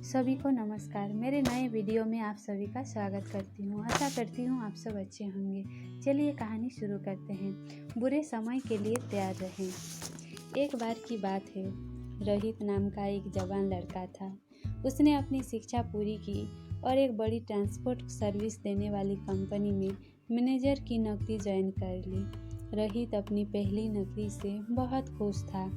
सभी को नमस्कार। मेरे नए वीडियो में आप सभी का स्वागत करती हूँ। आशा करती हूँ आप सब अच्छे होंगे। चलिए कहानी शुरू करते हैं। बुरे समय के लिए तैयार रहें। एक बार की बात है, रोहित नाम का एक जवान लड़का था। उसने अपनी शिक्षा पूरी की और एक बड़ी ट्रांसपोर्ट सर्विस देने वाली कंपनी में मैनेजर की नौकरी ज्वाइन कर ली। रोहित अपनी पहली नौकरी से बहुत खुश था।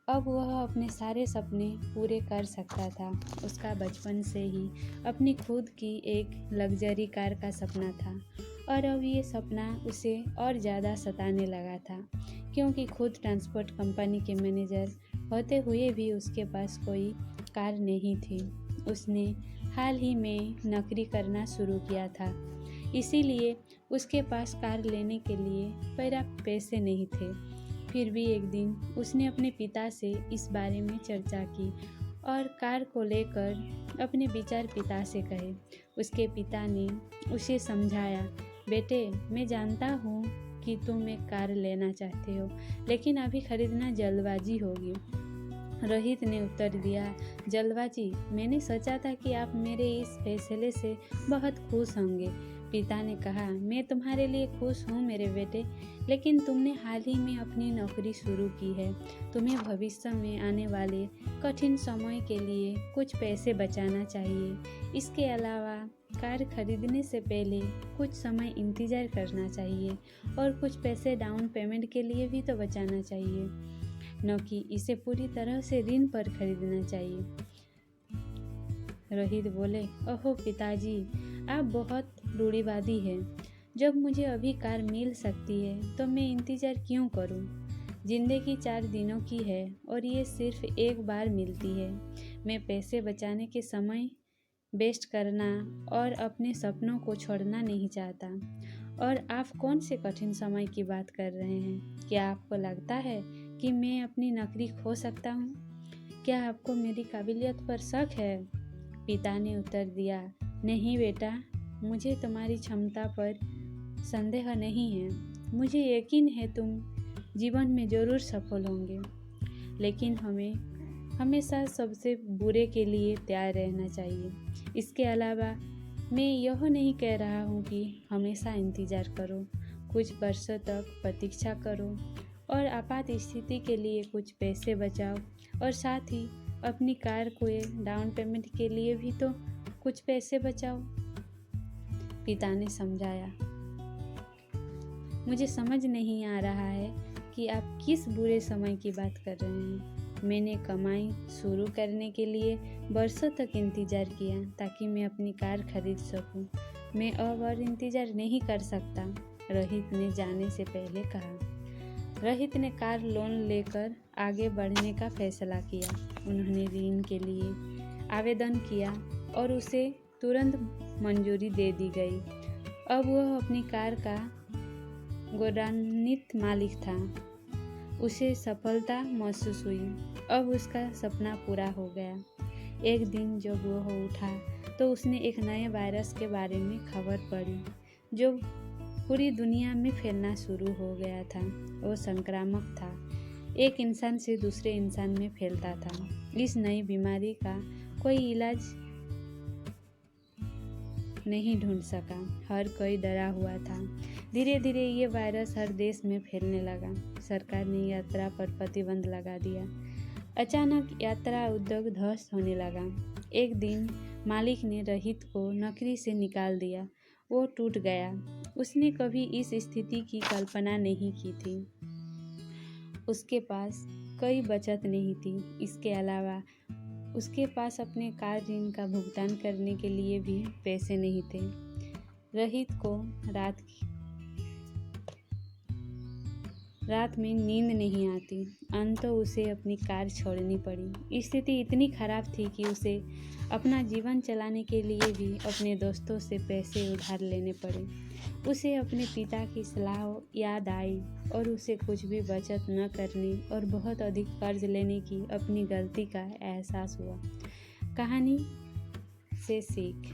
अब वह अपने सारे सपने पूरे कर सकता था। उसका बचपन से ही अपनी खुद की एक लग्जरी कार का सपना था और अब ये सपना उसे और ज़्यादा सताने लगा था, क्योंकि खुद ट्रांसपोर्ट कंपनी के मैनेजर होते हुए भी उसके पास कोई कार नहीं थी। उसने हाल ही में नौकरी करना शुरू किया था, इसीलिए उसके पास कार लेने के लिए पर्याप्त पैसे नहीं थे। फिर भी एक दिन उसने अपने पिता से इस बारे में चर्चा की और कार को लेकर अपने विचार पिता से कहे। उसके पिता ने उसे समझाया, बेटे, मैं जानता हूँ कि तुम एक कार लेना चाहते हो, लेकिन अभी खरीदना जल्दबाजी होगी। रोहित ने उत्तर दिया, जल्दबाजी? मैंने सोचा था कि आप मेरे इस फैसले से बहुत खुश होंगे। पिता ने कहा, मैं तुम्हारे लिए खुश हूँ मेरे बेटे, लेकिन तुमने हाल ही में अपनी नौकरी शुरू की है। तुम्हें भविष्य में आने वाले कठिन समय के लिए कुछ पैसे बचाना चाहिए। इसके अलावा कार खरीदने से पहले कुछ समय इंतज़ार करना चाहिए और कुछ पैसे डाउन पेमेंट के लिए भी तो बचाना चाहिए, न कि इसे पूरी तरह से ऋण पर खरीदना चाहिए। रोहित बोले, ओहो पिताजी, आप बहुत रूढ़िवादी हैं। जब मुझे अभी कार मिल सकती है तो मैं इंतज़ार क्यों करूं? ज़िंदगी 4 दिनों की है और ये सिर्फ एक बार मिलती है। मैं पैसे बचाने के समय वेस्ट करना और अपने सपनों को छोड़ना नहीं चाहता। और आप कौन से कठिन समय की बात कर रहे हैं? क्या आपको लगता है कि मैं अपनी नौकरी खो सकता हूँ? क्या आपको मेरी काबिलियत पर शक है? पिता ने उत्तर दिया, नहीं बेटा, मुझे तुम्हारी क्षमता पर संदेह नहीं है। मुझे यकीन है तुम जीवन में ज़रूर सफल होंगे, लेकिन हमें हमेशा सबसे बुरे के लिए तैयार रहना चाहिए। इसके अलावा मैं यह नहीं कह रहा हूँ कि हमेशा इंतज़ार करो। कुछ वर्षों तक प्रतीक्षा करो और आपात स्थिति के लिए कुछ पैसे बचाओ और साथ ही अपनी कार को डाउन पेमेंट के लिए भी तो कुछ पैसे बचाओ। पिता ने समझाया, मुझे समझ नहीं आ रहा है कि आप किस बुरे समय की बात कर रहे हैं। मैंने कमाई शुरू करने के लिए बरसों तक इंतज़ार किया ताकि मैं अपनी कार खरीद सकूं। मैं अब और इंतज़ार नहीं कर सकता, रोहित ने जाने से पहले कहा। रोहित ने कार लोन लेकर आगे बढ़ने का फैसला किया। उन्होंने ऋण के लिए आवेदन किया और उसे तुरंत मंजूरी दे दी गई। अब वह अपनी कार का गौरवान्वित मालिक था। उसे सफलता महसूस हुई। अब उसका सपना पूरा हो गया। एक दिन जब वह उठा तो उसने एक नए वायरस के बारे में खबर पढ़ी जो पूरी दुनिया में फैलना शुरू हो गया था। वो संक्रामक था, एक इंसान से दूसरे इंसान में फैलता था। इस नई बीमारी का कोई इलाज नहीं ढूंढ सका। हर कोई डरा हुआ था। धीरे धीरे ये वायरस हर देश में फैलने लगा। सरकार ने यात्रा पर प्रतिबंध लगा दिया। अचानक यात्रा उद्योग ध्वस्त होने लगा। एक दिन मालिक ने रोहित को नौकरी से निकाल दिया। वो टूट गया। उसने कभी इस स्थिति की कल्पना नहीं की थी। उसके पास कोई बचत नहीं थी। इसके अलावा उसके पास अपने कार ऋण का भुगतान करने के लिए भी पैसे नहीं थे। रोहित को रात में नींद नहीं आती। अंततः उसे अपनी कार छोड़नी पड़ी। स्थिति इतनी खराब थी कि उसे अपना जीवन चलाने के लिए भी अपने दोस्तों से पैसे उधार लेने पड़े। उसे अपने पिता की सलाह याद आई और उसे कुछ भी बचत न करने और बहुत अधिक कर्ज लेने की अपनी गलती का एहसास हुआ। कहानी से सीख,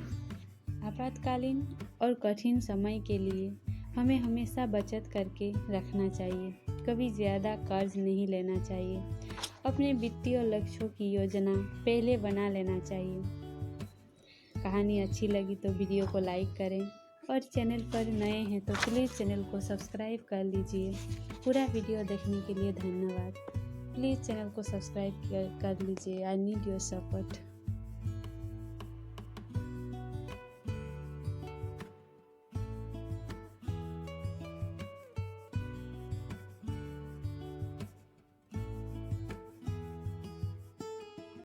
आपातकालीन और कठिन समय के लिए हमें हमेशा बचत करके रखना चाहिए। कभी ज़्यादा कर्ज नहीं लेना चाहिए अपने वित्तीय लक्ष्यों की योजना पहले बना लेना चाहिए। कहानी अच्छी लगी तो वीडियो को लाइक करें और चैनल पर नए हैं तो प्लीज़ चैनल को सब्सक्राइब कर लीजिए। पूरा वीडियो देखने के लिए धन्यवाद। प्लीज़ चैनल को सब्सक्राइब कर लीजिए। I need your support.